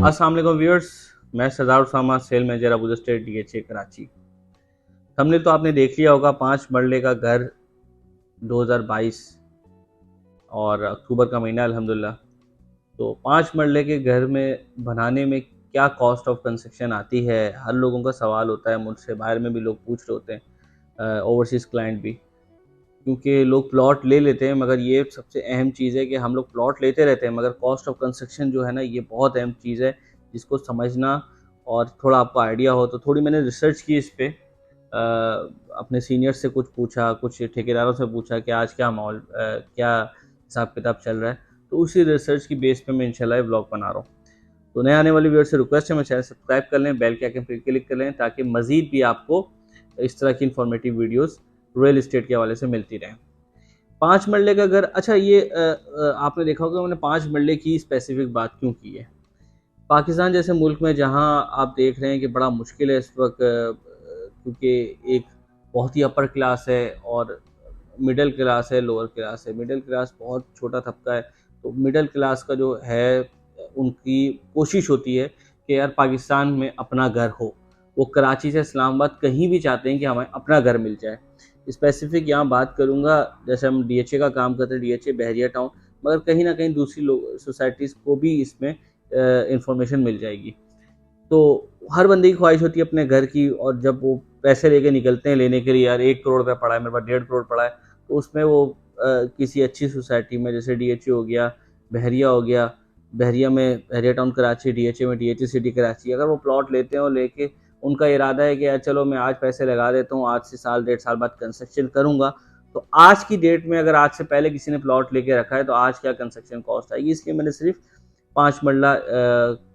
अस्सलाम वालेकुम व्यूअर्स, मैं Sardar Usama sale manager Abu estate DHA Karachi. हमने तो आपने देख लिया होगा 5 मरले का घर 2022 और अक्टूबर का महीना अल्हम्दुलिल्लाह। तो 5 मरले के घर में बनाने में क्या कॉस्ट ऑफ कंस्ट्रक्शन आती है, हर लोगों का सवाल होता है, मुझसे बाहर में भी लोग पूछ रहे होते हैं, ओवरसीज़ क्लाइंट भी। क्योंकि लोग प्लॉट ले लेते हैं, मगर ये सबसे अहम चीज़ है कि हम लोग प्लॉट लेते रहते हैं, मगर कॉस्ट ऑफ कंस्ट्रक्शन जो है ना, ये बहुत अहम चीज़ है, जिसको समझना और थोड़ा आपको आइडिया हो। तो थोड़ी मैंने रिसर्च की इस पे, अपने सीनियर से कुछ पूछा, कुछ ठेकेदारों से पूछा कि आज क्या माहौल, क्या हिसाब किताब चल रहा है। तो उसी रिसर्च की बेस पे मैं इंशाल्लाह ये व्लॉग बना रहा हूँ। तो नए आने वाले व्यूअर से रिक्वेस्ट है, मैं चैनल सब्सक्राइब कर लें, बेल के आइकन पर क्लिक कर लें, ताकि मज़ीद भी आपको इस तरह की इन्फॉर्मेटिव वीडियोस रियल इस्टेट के हवाले से मिलती रहें। 5 मरले का घर, अच्छा ये आपने देखा होगा मैंने 5 मरले की स्पेसिफिक बात क्यों की है। पाकिस्तान जैसे मुल्क में जहाँ आप देख रहे हैं कि बड़ा मुश्किल है इस वक्त, क्योंकि एक बहुत ही अपर क्लास है और मिडिल क्लास है, लोअर क्लास है। मिडिल क्लास बहुत छोटा तबका है, तो मिडिल क्लास का जो है उनकी कोशिश होती है कि यार पाकिस्तान में अपना घर हो। वो कराची से इस्लामाबाद कहीं भी चाहते हैं कि हमें अपना घर मिल जाए। स्पेसिफिक यहाँ बात करूँगा, जैसे हम डीएचए का काम करते हैं, डीएचए बहरिया टाउन, मगर कहीं ना कहीं दूसरी सोसाइटीज़ को भी इसमें इंफॉर्मेशन मिल जाएगी। तो हर बंदे की ख्वाहिश होती है अपने घर की, और जब वो पैसे लेके निकलते हैं लेने के लिए, यार 1 करोड़ रुपया पड़ा है मेरे पास, 1.5 करोड़ पड़ा है, तो उसमें वो किसी अच्छी सोसाइटी में, जैसे डीएचए हो गया, बहरिया हो गया, बहरिया में बहरिया टाउन कराची, डीएचए में डीएचए सिटी कराची, अगर वो प्लॉट लेते हैं और लेके उनका इरादा है कि यार चलो मैं आज पैसे लगा देता हूँ, आज से साल 1.5 साल बाद कंस्ट्रक्शन करूँगा, तो आज की डेट में अगर आज से पहले किसी ने प्लॉट लेके रखा है तो आज क्या कंस्ट्रक्शन कॉस्ट आएगी। इसलिए मैंने सिर्फ 5 मरला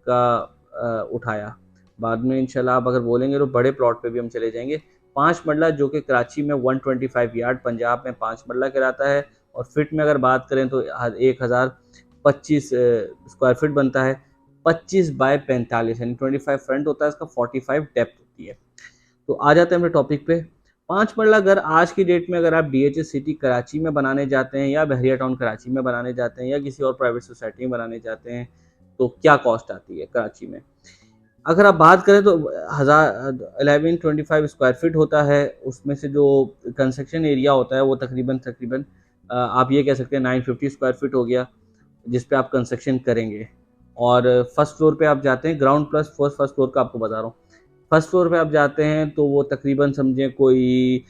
का उठाया। बाद में इंशाल्लाह आप अगर बोलेंगे तो बड़े प्लॉट पे भी हम चले जाएंगे। 5 मरला जो कि कराची में 125 यार्ड, पंजाब में 5 मरला कहलाता है, और फिट में अगर बात करें तो 1025 स्क्वायर फिट बनता है। 25 बाय 45 यानी 25 फ्रंट होता है इसका, 45 डेप्थ होती है। तो आ जाते हैं अपने टॉपिक पे। 5 मरला घर आज की डेट में अगर आप डीएचए सिटी कराची में बनाने जाते हैं, या बहरिया टाउन कराची में बनाने जाते हैं, या किसी और प्राइवेट सोसाइटी में बनाने जाते हैं, तो क्या कॉस्ट आती है कराची में। अगर आप बात करें तो 1125 स्क्वायर फीट होता है। उसमें से जो कंस्ट्रक्शन एरिया होता है वो तकरीबन तकरीबन आप ये कह सकते हैं 950 स्क्वायर फीट हो गया, जिस पे आप कंस्ट्रक्शन करेंगे। और फर्स्ट फ्लोर पे आप जाते हैं, ग्राउंड प्लस फर्स्ट फ्लोर का आपको बता रहा हूँ। फर्स्ट फ्लोर पे आप जाते हैं तो वो तकरीबन समझें कोई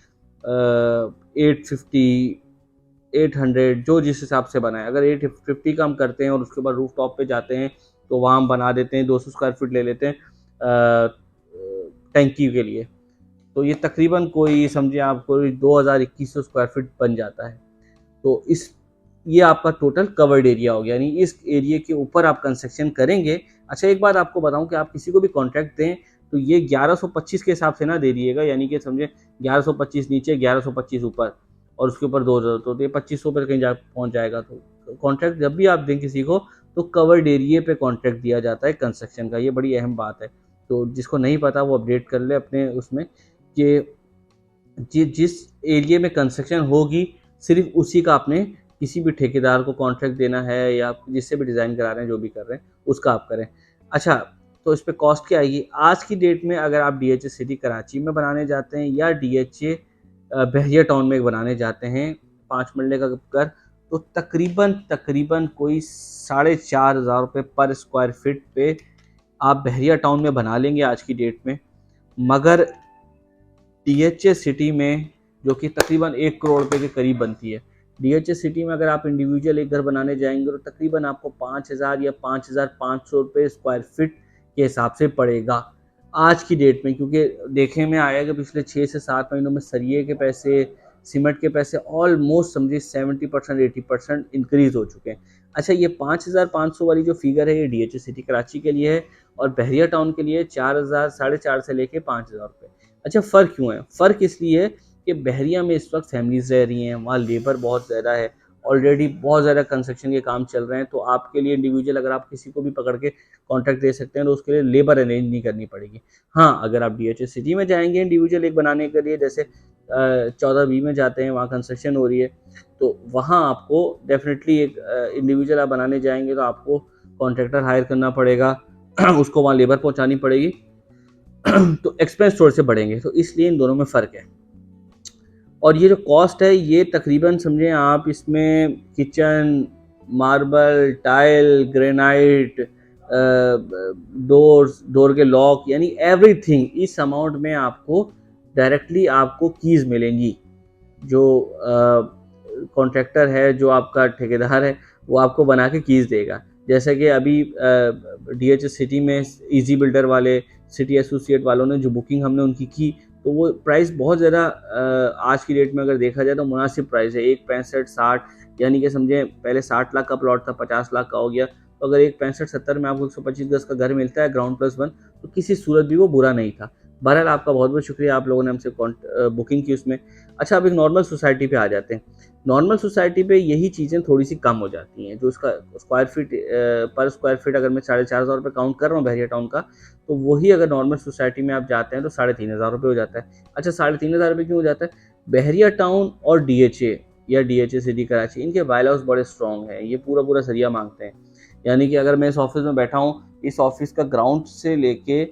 850 800, जो जिस हिसाब से बनाए। अगर 850 का हम करते हैं और उसके बाद रूफ टॉप पे जाते हैं, तो वहाँ हम बना देते हैं 200 स्क्वायर फीट ले लेते हैं टैंकी के लिए। तो ये तकरीबन कोई समझिए आप कोई 2100 स्क्वायर फीट बन जाता है। तो इस ये आपका टोटल कवर्ड एरिया हो गया, यानी इस एरिया के ऊपर आप कंस्ट्रक्शन करेंगे। अच्छा एक बात आपको बताऊं कि आप किसी को भी कॉन्ट्रैक्ट दें तो ये 1125 के हिसाब से ना दे दिएगा, यानी कि समझे 1125 नीचे 1125 ऊपर और उसके ऊपर 2000, तो ये 2500 पर कहीं पहुंच जाएगा। तो कॉन्ट्रैक्ट जब भी आप दें किसी को, तो कवर्ड एरिया पे कॉन्ट्रैक्ट दिया जाता है कंस्ट्रक्शन का, ये बड़ी अहम बात है। तो जिसको नहीं पता वो अपडेट कर ले अपने उसमें, कि जिस एरिया में कंस्ट्रक्शन होगी सिर्फ उसी का आपने किसी भी ठेकेदार को कॉन्ट्रैक्ट देना है, या जिससे भी डिज़ाइन करा रहे हैं, जो भी कर रहे हैं उसका आप करें। अच्छा, तो इस पर कॉस्ट क्या आएगी आज की डेट में। अगर आप डीएचए सिटी कराची में बनाने जाते हैं या डीएचए बहरिया टाउन में बनाने जाते हैं 5 मरले का घर, तो तकरीबन तकरीबन कोई 4500 रुपये पर स्क्वायर फीट पे आप बहरिया टाउन में बना लेंगे आज की डेट में। मगर डीएचए सिटी में, जो कि तकरीबन 1 करोड़ रुपए के करीब बनती है, डीएचए सिटी में अगर आप इंडिविजुअल एक घर बनाने जाएंगे तो तकरीबन आपको 5000 या 5500 रुपये स्क्वायर फीट के हिसाब से पड़ेगा आज की डेट में। क्योंकि देखने में आया कि पिछले 6 से 7 महीनों में सरिये के पैसे, सीमेंट के पैसे ऑलमोस्ट समझिए 70% 80% इंक्रीज हो चुके हैं। अच्छा, ये 5500 वाली जो फिगर है ये डीएचए सिटी कराची के लिए है, और बहरिया टाउन के लिए 4000 4.5 से लेके 5000 रुपये। अच्छा, फ़र्क क्यों है? फ़र्क इसलिए है कि बहरिया में इस वक्त फैमिलीज़ रह रही हैं, वहाँ लेबर बहुत ज़्यादा है, ऑलरेडी बहुत ज़्यादा कंस्ट्रक्शन के काम चल रहे हैं। तो आपके लिए इंडिविजुअल अगर आप किसी को भी पकड़ के कॉन्ट्रैक्ट दे सकते हैं तो उसके लिए लेबर अरेंज नहीं करनी पड़ेगी। हाँ, अगर आप डीएचए सिटी में जाएंगे इंडिविजुअल एक बनाने के लिए, जैसे 14B में जाते हैं, वहाँ कंस्ट्रक्शन हो रही है, तो वहाँ आपको डेफिनेटली एक इंडिविजुअल आप बनाने जाएंगे तो आपको कॉन्ट्रैक्टर हायर करना पड़ेगा, उसको वहाँ लेबर पहुँचानी पड़ेगी तो एक्सपेंस थोड़े से बढ़ेंगे, तो इसलिए इन दोनों में फ़र्क है। और ये जो कॉस्ट है ये तकरीबन समझें आप इसमें kitchen, marble, tile, granite, door के लॉक, यानी एवरीथिंग, इस अमाउंट में आपको डायरेक्टली आपको कीज़ मिलेंगी। जो कॉन्ट्रैक्टर है, जो आपका ठेकेदार है, वो आपको बना के कीज़ देगा। जैसे कि अभी DHS सिटी में इजी बिल्डर वाले, सिटी एसोसिएट वालों ने जो बुकिंग हमने उनकी की, तो वो प्राइस बहुत ज़्यादा आज की डेट में अगर देखा जाए तो मुनासिब प्राइस है। 1.65-60, यानी कि समझें पहले 60 लाख का प्लॉट था, 50 लाख का हो गया। तो अगर 1.65-70 में आपको 125 गज का घर मिलता है ग्राउंड प्लस 1, तो किसी सूरत भी वो बुरा नहीं था। बहरहाल आपका बहुत बहुत शुक्रिया, आप लोगों ने हमसे बुकिंग की उसमें। अच्छा, अब एक नॉर्मल सोसाइटी पे आ जाते हैं। नॉर्मल सोसाइटी पे यही चीज़ें थोड़ी सी कम हो जाती हैं। जो उसका स्क्वायर फीट पर स्क्वायर फीट अगर मैं 4,500 रुपये काउंट कर रहा हूँ बहरिया टाउन का, तो वही अगर नॉर्मल सोसाइटी में आप जाते हैं तो 3,500 रुपये हो जाता है। अच्छा, 3,500 रुपये क्यों हो जाता है? बहरिया टाउन और DHA या DHA सिटी कराची, इनके बायलॉज बड़े स्ट्रॉन्ग हैं। ये पूरा पूरा सरिया मांगते हैं। यानी कि अगर मैं इस ऑफिस में बैठा हूँ, इस ऑफिस का ग्राउंड से लेके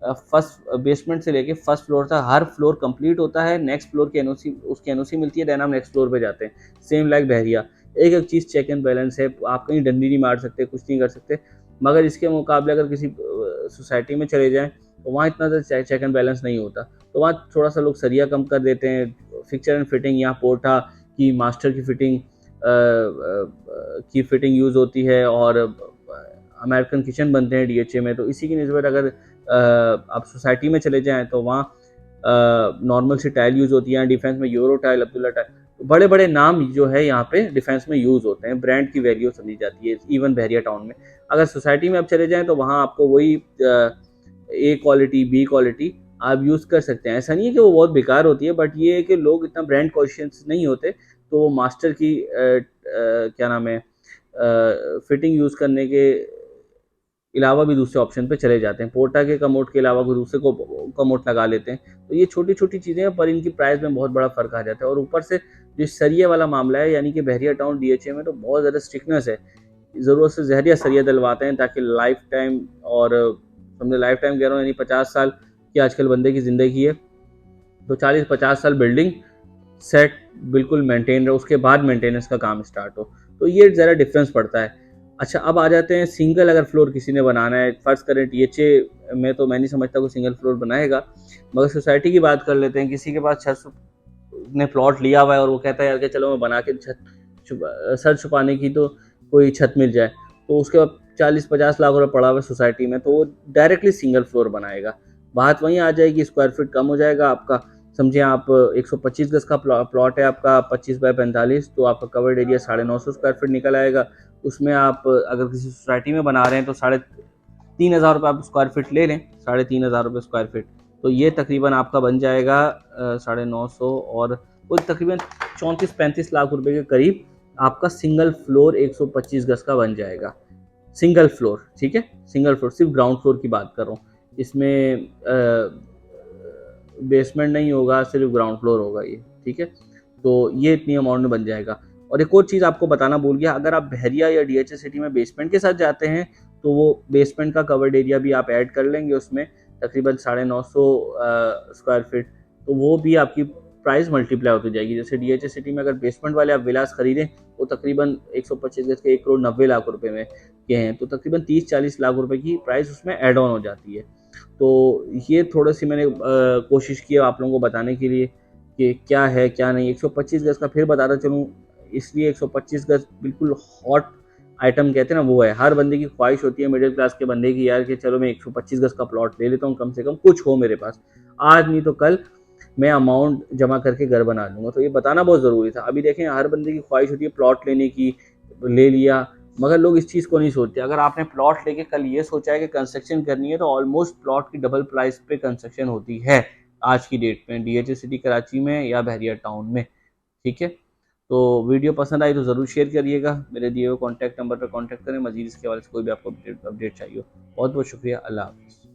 फर्स्ट बेसमेंट से लेके फर्स्ट फ्लोर तक हर फ्लोर कंप्लीट होता है। नेक्स्ट फ्लोर की एनओसी, उसकी एनओसी मिलती है, देन हम नेक्स्ट फ्लोर पे जाते हैं। सेम लाइक बहरिया, एक एक चीज़ चेक एंड बैलेंस है। आप कहीं डंडी नहीं मार सकते, कुछ नहीं कर सकते। मगर इसके मुकाबले अगर किसी सोसाइटी में चले जाएं तो वहाँ इतना ज़्यादा चेक एंड बैलेंस नहीं होता। तो वहाँ थोड़ा सा लोग सरिया कम कर देते हैं। फिक्चर एंड फिटिंग, यहाँ पोर्टा की मास्टर की फिटिंग यूज़ होती है, और अमेरिकन किचन बनते हैं DHA में। तो इसी की निस्बत अगर आप सोसाइटी में चले जाएं तो वहाँ नॉर्मल सी टाइल यूज़ होती है। डिफेंस में यूरो टाइल, अब्दुल्ला टाइल, तो बड़े बड़े नाम जो है यहाँ पे डिफेंस में यूज़ होते हैं। ब्रांड की वैल्यू समझी जाती है इवन बहरिया टाउन में। अगर सोसाइटी में आप चले जाएं तो वहाँ आपको वही A क्वालिटी, B क्वालिटी आप यूज़ कर सकते हैं। ऐसा नहीं है कि वो बहुत बेकार होती है, बट ये है कि लोग इतना ब्रांड कॉन्शियस नहीं होते, तो वो मास्टर की क्या नाम है फिटिंग यूज़ करने के अलावा भी दूसरे ऑप्शन पे चले जाते हैं। पोर्टा के कमोड के अलावा कोई दूसरे को कमोड लगा लेते हैं। तो ये छोटी छोटी चीज़ें हैं, पर इनकी प्राइस में बहुत बड़ा फ़र्क आ जाता है। और ऊपर से जो सरिया वाला मामला है, यानी कि बहरिया टाउन DHA में तो बहुत ज़्यादा स्ट्रिक्टनेस है। ज़रूरत से ज़हरिया सरिया डलवाते हैं ताकि लाइफ टाइम, और समझे लाइफ टाइम कह रहा हूँ यानी 50 साल की आजकल बंदे की ज़िंदगी है, तो 40-50 साल बिल्डिंग सेट बिल्कुल मेंटेन रहे, उसके बाद मेंटेनेंस का काम स्टार्ट हो। तो ये ज़रा डिफरेंस पड़ता है। अच्छा, अब आ जाते हैं सिंगल अगर फ्लोर किसी ने बनाना है। फ़र्ज़ करें DHA में तो मैं नहीं समझता कोई सिंगल फ्लोर बनाएगा, मगर सोसाइटी की बात कर लेते हैं। किसी के पास छत ने प्लॉट लिया हुआ है और वो कहता है यार कि चलो मैं बना के सर छुपाने की तो कोई छत मिल जाए, तो उसके बाद 40-50 लाख रुपये पड़ा हुआ है सोसाइटी में, तो वो डायरेक्टली सिंगल फ्लोर बनाएगा। बात वहीं आ जाएगी, स्क्वायर फीट कम हो जाएगा आपका। समझिए आप 125 गज का प्लॉट है आपका, 25x45, तो आपका कवर्ड एरिया 950 स्क्वायर फीट निकल आएगा। उसमें आप अगर किसी सोसाइटी में बना रहे हैं तो 3,500 रुपये आप स्क्वायर फीट ले लें, 3,500 रुपये स्क्वायर फीट, तो ये तकरीबन आपका बन जाएगा 950, और वो तकरीबन 34-35 लाख रुपए के करीब आपका सिंगल फ्लोर 125 गज का बन जाएगा। सिंगल फ्लोर, ठीक है, सिंगल फ्लोर, सिर्फ ग्राउंड फ्लोर की बात कर रहा हूँ। इसमें बेसमेंट नहीं होगा, सिर्फ ग्राउंड फ्लोर होगा ये, ठीक है। तो ये इतनी अमाउंट में बन जाएगा। और एक और चीज़ आपको बताना भूल गया, अगर आप बहरिया या DHA सिटी में बेसमेंट के साथ जाते हैं तो वो बेसमेंट का कवर्ड एरिया भी आप ऐड कर लेंगे उसमें, तकरीबन 950 स्क्वायर फीट, तो वो भी आपकी प्राइस मल्टीप्लाई होती जाएगी। जैसे DHA सिटी में अगर बेसमेंट वाले आप विलास खरीदें, वो तकरीबन 125 गज के 1,90,00,000 रुपये में के हैं, तो तकरीबन 30-40 लाख रुपए की प्राइस उसमें ऐड ऑन हो जाती है। तो ये थोड़ी सी मैंने कोशिश की आप लोगों को बताने के लिए कि क्या है क्या नहीं। 125 गज का फिर बताता चलूँ, इसलिए 125 गज बिल्कुल हॉट आइटम कहते हैं ना, वो है। हर बंदे की ख्वाहिश होती है, मिडिल क्लास के बंदे की, यार कि चलो मैं 125 गज का प्लॉट ले लेता हूँ, कम से कम कुछ हो मेरे पास, आज नहीं तो कल मैं अमाउंट जमा करके घर बना लूँगा। तो ये बताना बहुत ज़रूरी था। अभी देखें, हर बंदे की ख्वाहिश होती है प्लॉट लेने की, ले लिया, मगर लोग इस चीज़ को नहीं सोचते। अगर आपने प्लॉट लेके कल ये सोचा है कि कंस्ट्रक्शन करनी है, तो ऑलमोस्ट प्लॉट की डबल प्राइस पे कंस्ट्रक्शन होती है आज की डेट में, DHA सिटी कराची में या बहरिया टाउन में, ठीक है। तो वीडियो पसंद आई तो ज़रूर शेयर करिएगा। मेरे दिए हुए कॉन्टैक्ट नंबर पर कॉन्टैक्ट करें, मजीद इसके हवाले से कोई भी आपको अपडेट चाहिए हो। बहुत बहुत शुक्रिया, अल्लाह हाफ़िज़।